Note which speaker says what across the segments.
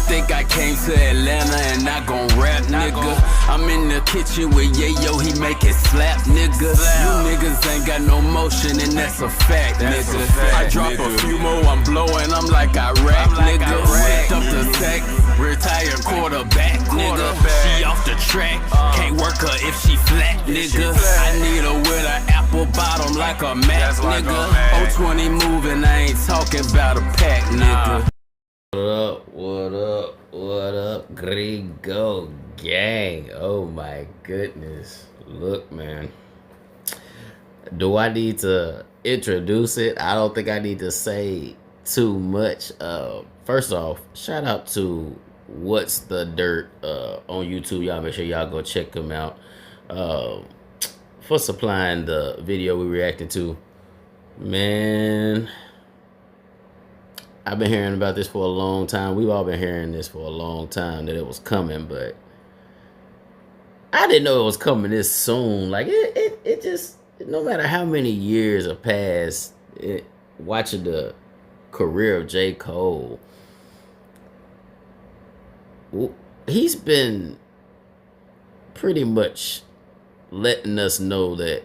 Speaker 1: think I came to Atlanta and not gon' rap, nigga. I'm in the kitchen with Yayo, he make it slap, nigga. You niggas ain't got no motion and that's a fact, nigga. I drop a few more, I'm blowing, I'm like Iraq, nigga. Whipped up the sack, retired quarterback, nigga. She off the track, can't work her if she flat, nigga. I need her with an apple bottom like a Mac, nigga. 020 moving, I ain't talking about a pack, nigga.
Speaker 2: What up, Gringo gang? Oh my goodness. Look, man. Do I need to introduce it? I don't think I need to say too much. First off, shout out to What's the Dirt on YouTube. Y'all make sure y'all go check them out for supplying the video we reacted to. Man, I've been hearing about this for a long time. We've all been hearing this for a long time that it was coming, but I didn't know it was coming this soon. Like it just, no matter how many years have passed, watching the career of J. Cole, he's been pretty much letting us know that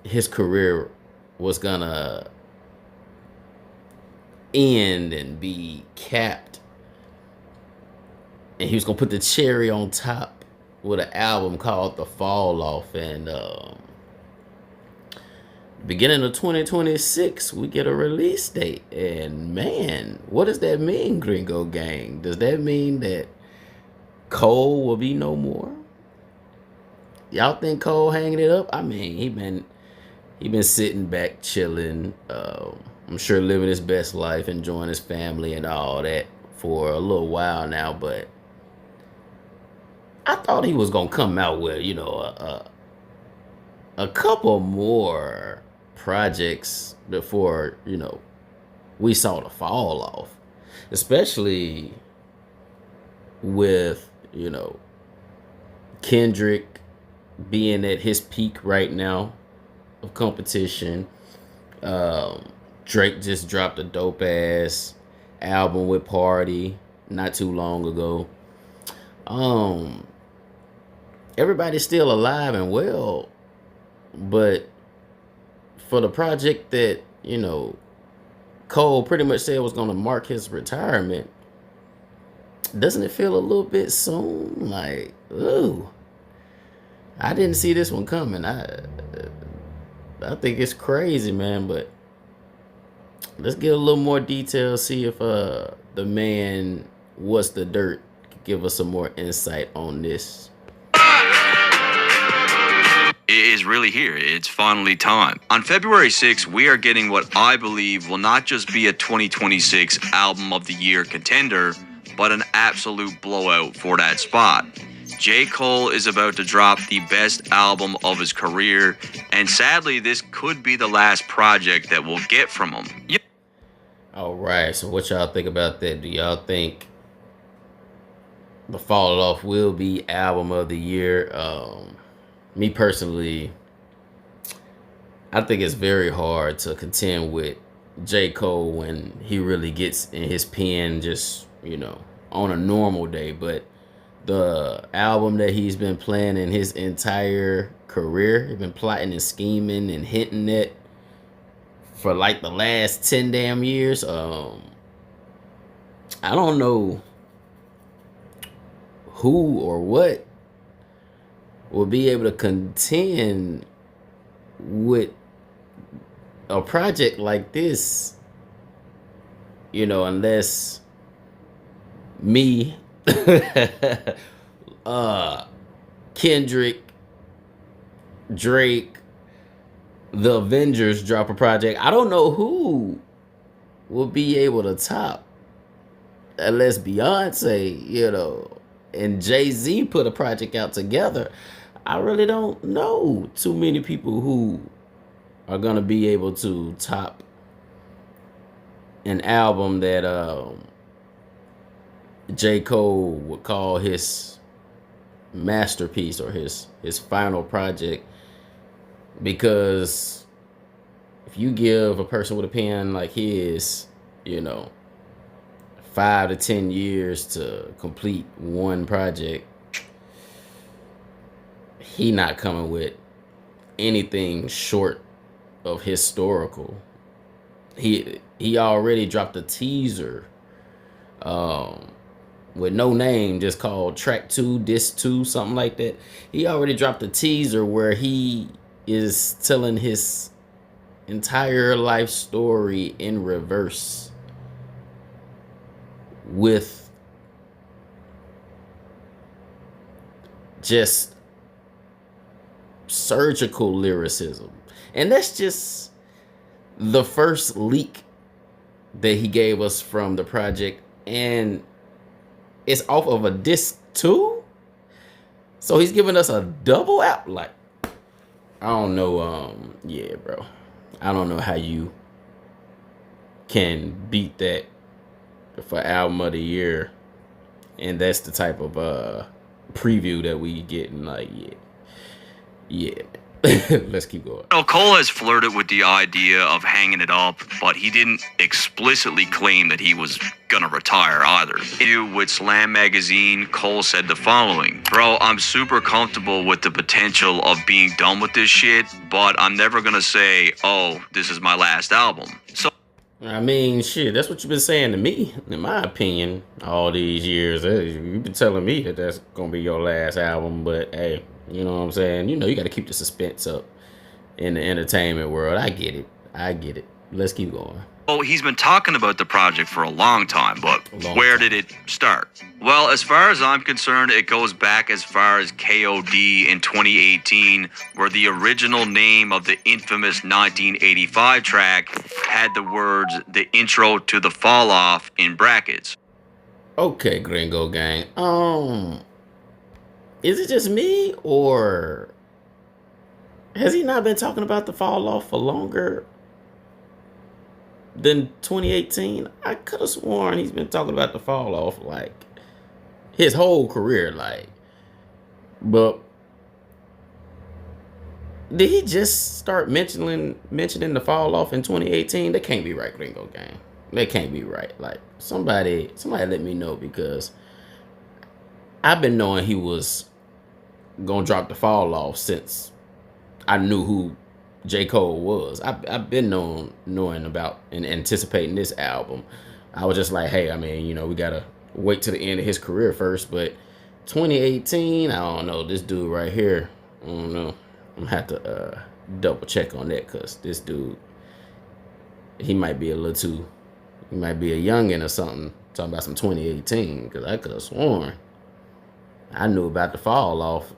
Speaker 2: his career was gonna end and be capped, and he was gonna put the cherry on top with an album called The Fall Off. And beginning of 2026 we get a release date. And man, what does that mean, Gringo gang? Does that mean that Cole will be no more? Y'all think Cole hanging it up? I mean, he been sitting back chilling, I'm sure living his best life, enjoying his family and all that for a little while now, but I thought he was gonna come out with, you know, a couple more projects before, you know, we saw the fall off, especially with, you know, Kendrick being at his peak right now of competition. Drake just dropped a dope ass album with Party not too long ago. Everybody's still alive and well, but for the project that, you know, Cole pretty much said was gonna mark his retirement, doesn't it feel a little bit soon? Like, ooh, I didn't see this one coming. I think it's crazy, man, but let's get a little more detail, see if the man What's the Dirt can give us some more insight on this.
Speaker 3: It is really here. It's finally time. On February 6th, we are getting what I believe will not just be a 2026 Album of the Year contender, but an absolute blowout for that spot. J. Cole is about to drop the best album of his career, and sadly, this could be the last project that we'll get from him.
Speaker 2: All right, so what y'all think about that? Do y'all think The Fall Off will be Album of the Year? Me personally, I think it's very hard to contend with J. Cole when he really gets in his pen just, you know, on a normal day. But the album that he's been planning his entire career, he's been plotting and scheming and hinting at for like the last 10 damn years. I don't know who or what will be able to contend with a project like this, you know, unless me, Kendrick, Drake, the Avengers drop a project. I don't know who will be able to top, unless Beyonce, you know, and Jay-Z put a project out together. I really don't know too many people who are gonna be able to top an album that J. Cole would call his masterpiece or his final project. Because if you give a person with a pen like his, you know, 5 to 10 years to complete one project, he not coming with anything short of historical. He already dropped a teaser with no name, just called Track 2, Disc 2, something like that. He already dropped a teaser where he is telling his entire life story in reverse with just surgical lyricism. And that's just the first leak that he gave us from the project, and it's off of a disc 2. So he's giving us a double out. Like, I don't know. Yeah, bro, I don't know how you can beat that for album of the year, and that's the type of preview that we getting. Like, yeah. Let's keep going.
Speaker 3: Cole has flirted with the idea of hanging it up, but he didn't explicitly claim that he was gonna retire either. In an interview with Slam Magazine, Cole said the following: "Bro, I'm super comfortable with the potential of being done with this shit, but I'm never gonna say, oh, this is my last album." So,
Speaker 2: I mean, shit, that's what you've been saying to me, in my opinion, all these years. You've been telling me that that's gonna be your last album, but hey, you know what I'm saying? You know, you got to keep the suspense up in the entertainment world. I get it. Let's keep going.
Speaker 3: oh, he's been talking about the project for a long time, but where did it start? Well, as far as I'm concerned, it goes back as far as KOD in 2018, where the original name of the infamous 1985 track had the words "the intro to the fall off" in brackets.
Speaker 2: Okay, Gringo Gang. Is it just me, or has he not been talking about the fall off for longer than 2018? I could have sworn he's been talking about the fall off like his whole career, like. But did he just start mentioning the fall off in 2018? That can't be right, Gringo Gang. That can't be right. Like, somebody let me know, because I've been knowing he was gonna drop the fall off since I knew who J. Cole was. I've been knowing about and anticipating this album. I was just like, hey, I mean, you know, we gotta wait to the end of his career first. But 2018, I don't know. This dude right here, I don't know. I'm gonna have to double check on that, because this dude, he might be a youngin' or something, talking about some 2018, because I could have sworn I knew about the fall off.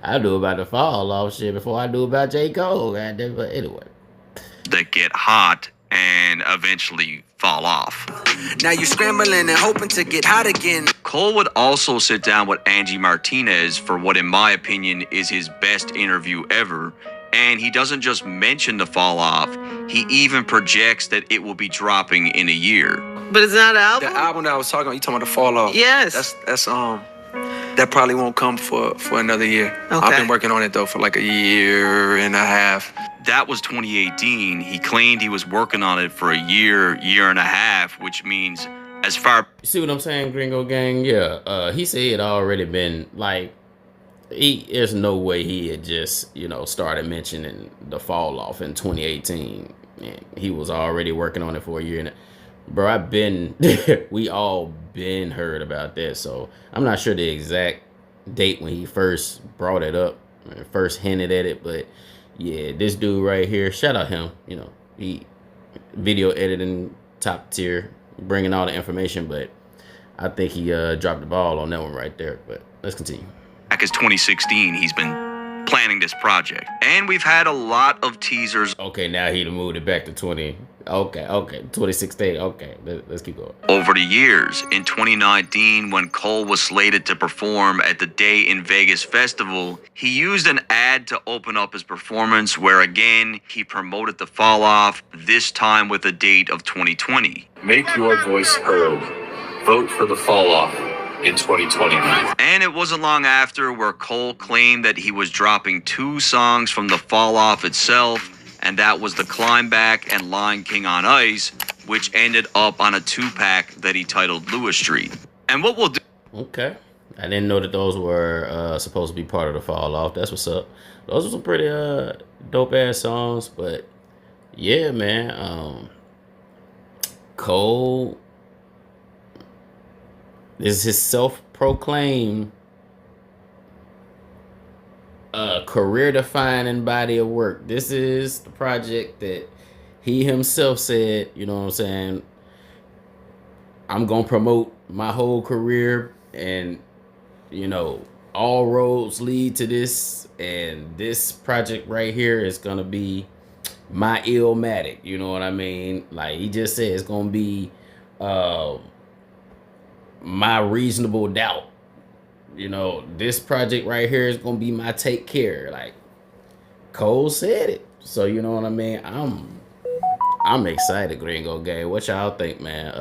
Speaker 2: I knew about the fall off shit before I knew about J. Cole. But anyway.
Speaker 3: That get hot and eventually fall off.
Speaker 4: Now you scrambling and hoping to get hot again.
Speaker 3: Cole would also sit down with Angie Martinez for what, in my opinion, is his best interview ever. And he doesn't just mention the fall off, he even projects that it will be dropping in a year.
Speaker 5: But it's not an album?
Speaker 4: The album that I was talking about, you talking about the fall off?
Speaker 5: Yes.
Speaker 4: That's that probably won't come for another year.
Speaker 5: Okay.
Speaker 4: I've been working on it though for like a year and a half.
Speaker 3: That was 2018. He claimed he was working on it for a year and a half, which means as far...
Speaker 2: You see what I'm saying, Gringo Gang? Yeah. He said it had already been, like, there's no way he had just, you know, started mentioning the fall off in 2018. And he was already working on it for a year and bro, we all been heard about that, so I'm not sure the exact date when he first brought it up, first hinted at it, but yeah, this dude right here, shout out him, you know, he video editing top tier, bringing all the information, but I think he dropped the ball on that one right there, but let's continue.
Speaker 3: Back as 2016, he's been planning this project, and we've had a lot of teasers.
Speaker 2: Okay, now he moved it back to 2016. Okay, let's keep going.
Speaker 3: Over the years, in 2019, when Cole was slated to perform at the Day in Vegas festival, he used an ad to open up his performance where again, he promoted the fall off, this time with a date of 2020.
Speaker 6: Make your voice heard. Vote for the fall off in 2020.
Speaker 3: And it wasn't long after where Cole claimed that he was dropping 2 songs from the fall off itself, and that was The Climb Back and Lion King on Ice, which ended up on a 2-pack that he titled Lewis Street. And what we'll do.
Speaker 2: Okay. I didn't know that those were supposed to be part of the fall off. That's what's up. Those were some pretty dope ass songs, but yeah, man. Cole, this is his self-proclaimed career-defining body of work. This is the project that he himself said, you know what I'm saying, I'm gonna promote my whole career, and you know, all roads lead to this, and this project right here is gonna be my Illmatic, you know what I mean? Like he just said, it's gonna be my Reasonable Doubt. You know, this project right here is gonna be my Take Care. Like Cole said it, so you know what I mean. I'm excited, Gringo Gang. What y'all think, man?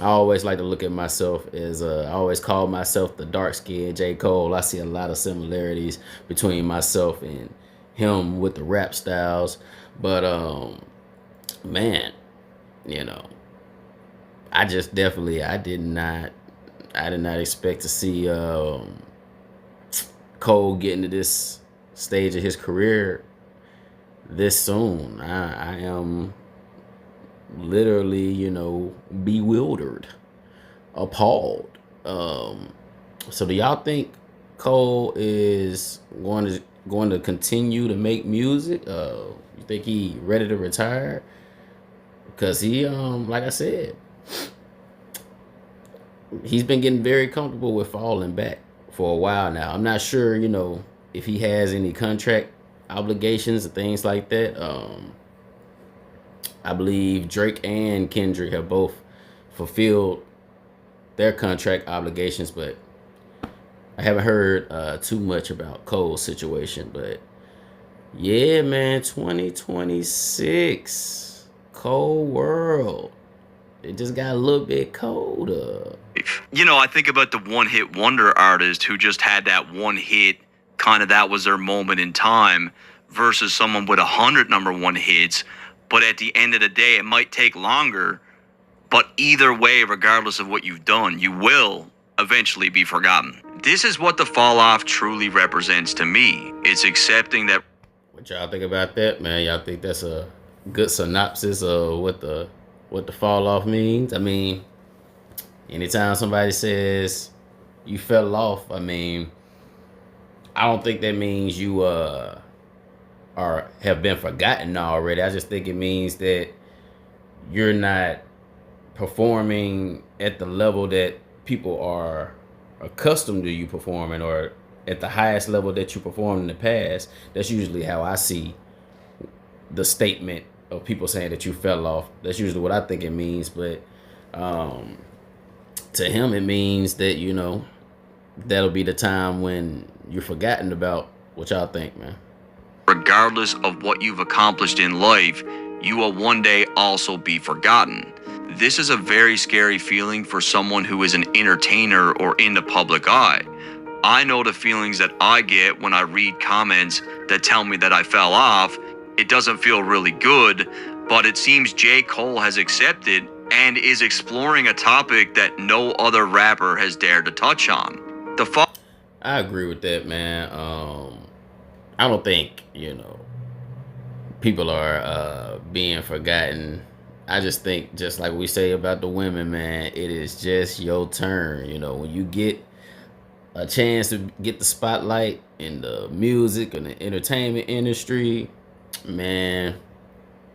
Speaker 2: I always like to look at myself as I always call myself the dark skinned J. Cole. I see a lot of similarities between myself and him with the rap styles, but man, you know, I just definitely I did not expect to see Cole getting to this stage of his career this soon. I am literally, you know, bewildered, appalled. So do y'all think Cole is going to continue to make music? You think he ready to retire? Because he like I said, he's been getting very comfortable with falling back for a while now. I'm not sure, you know, if he has any contract obligations and things like that. I believe Drake and Kendrick have both fulfilled their contract obligations, but I haven't heard too much about Cole's situation. But yeah, man, 2026, Cole world. It just got a little bit colder.
Speaker 3: You know, I think about the one-hit wonder artist who just had that one hit, kind of that was their moment in time, versus someone with 100 #1 hits. But at the end of the day, it might take longer. But either way, regardless of what you've done, you will eventually be forgotten. This is what the fall off truly represents to me. It's accepting that.
Speaker 2: What y'all think about that, man? Y'all think that's a good synopsis of what the fall off means? I mean, anytime somebody says you fell off, I mean, I don't think that means you have been forgotten already. I just think it means that you're not performing at the level that people are accustomed to you performing, or at the highest level that you performed in the past. That's usually how I see the statement of people saying that you fell off. That's usually what I think it means. But to him, it means that, you know, that'll be the time when you're forgotten about. What y'all think, man?
Speaker 3: Regardless of what you've accomplished in life, you will one day also be forgotten. This is a very scary feeling for someone who is an entertainer or in the public eye. I know the feelings that I get when I read comments that tell me that I fell off. It doesn't feel really good, but it seems J. Cole has accepted and is exploring a topic that no other rapper has dared to touch on.
Speaker 2: I agree with that, man. I don't think, you know, people are being forgotten. I just think, just like we say about the women, man, it is just your turn. You know, when you get a chance to get the spotlight in the music and the entertainment industry, man,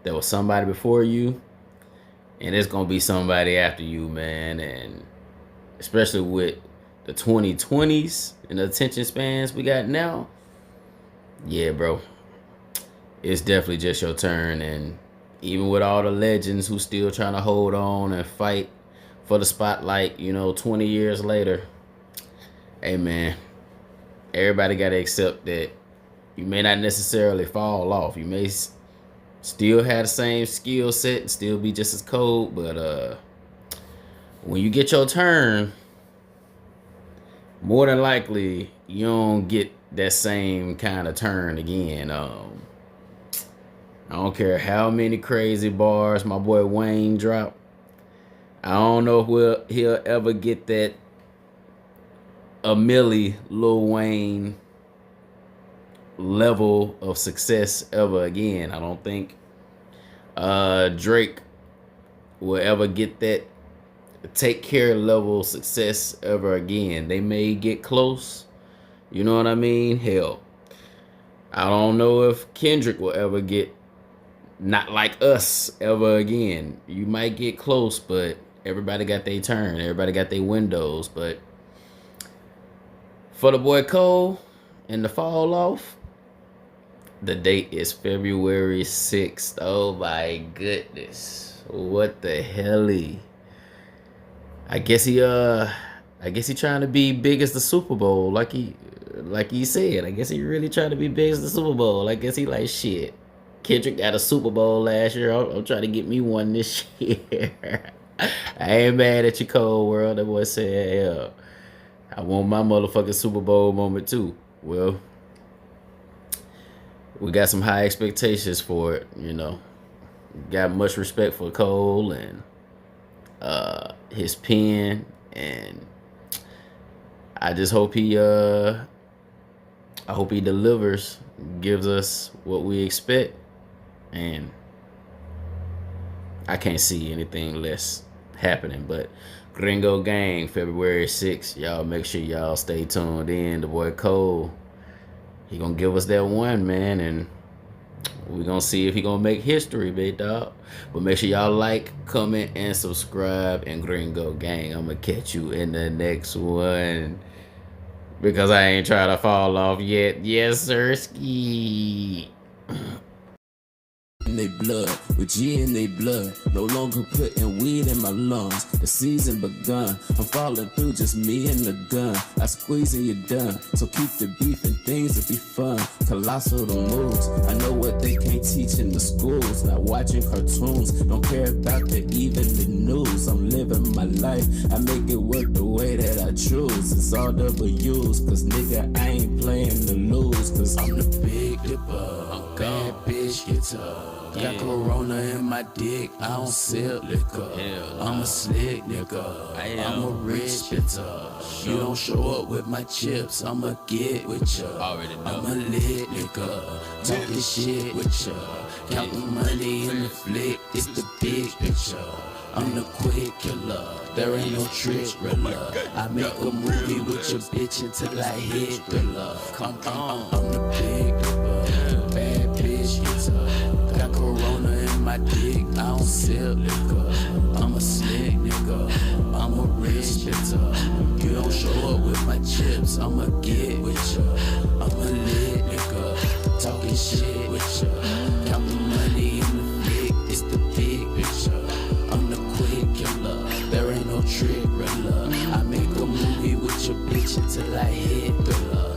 Speaker 2: there was somebody before you, and it's gonna be somebody after you, man. And especially with the 2020s and the attention spans we got now, yeah, bro, it's definitely just your turn. And even with all the legends who still trying to hold on and fight for the spotlight, you know, 20 years later, hey, man, everybody got to accept that you may not necessarily fall off. You may still have the same skill set and still be just as cold, but when you get your turn, more than likely you don't get that same kind of turn again. I don't care how many crazy bars my boy Wayne drop. I don't know if he'll ever get that a Millie Lil Wayne level of success ever again. I don't think Drake will ever get that Take Care level success ever again. They may get close. You know what I mean? Hell, I don't know if Kendrick will ever get Not Like Us ever again. You might get close, but everybody got their turn. Everybody got their windows. But for the boy Cole and the fall off, the date is February 6th. Oh my goodness. What the helly? I guess he trying to be big as the Super Bowl, like he said. I guess he really trying to be big as the Super Bowl. I guess he like, shit, Kendrick got a Super Bowl last year. I'm trying to get me one this year. I ain't mad at you, Cold World. That boy said, yeah, I want my motherfucking Super Bowl moment too. Well, we got some high expectations for it, you know. Got much respect for Cole and his pen, and I just hope he delivers, gives us what we expect, and I can't see anything less happening. But Gringo Gang, February 6th, y'all make sure y'all stay tuned in. The boy Cole, he gonna give us that one, man, and we gonna see if he gonna make history, big dog. But make sure y'all like, comment, and subscribe. And Gringo Gang, I'm gonna catch you in the next one, because I ain't trying to fall off yet. Yes, sir. Ski.
Speaker 1: In they blood, with G in they blood. No longer putting weed in my lungs. The season begun. I'm falling through, just me and the gun. I squeeze and you're done. So keep the beef and things will be fun. Colossal the moves. I know what they can't teach in the schools. Not watching cartoons. Don't care about the even the news. I'm living my life. I make it work the way that I choose. It's all W's. Cause nigga, I ain't playing to lose. Cause I'm the big dipper. I'm bad bitch guitar. Got Corona in my dick, I don't sip liquor. I'm a slick nigga, I'm a rich bitter. You don't show up with my chips, I'ma get with ya. I'm a lit nigga, talking shit with ya. Count the money in the flick, it's the big picture. I'm the quick killer, there ain't no trick thriller. I make a movie with your bitch until I hit thriller. I'm the big dipper, bad bitch guitar. Got Corona in my dick, I don't sip liquor. I'm a slick nigga, I'm a rich bitter. You don't show up with my chips, I'ma get with ya. I'm a lit nigga, talking shit with ya. Count the money in the flick, it's the big picture. I'm the quick killer, there ain't no trick thriller. I make a movie with your bitch until I hit thriller.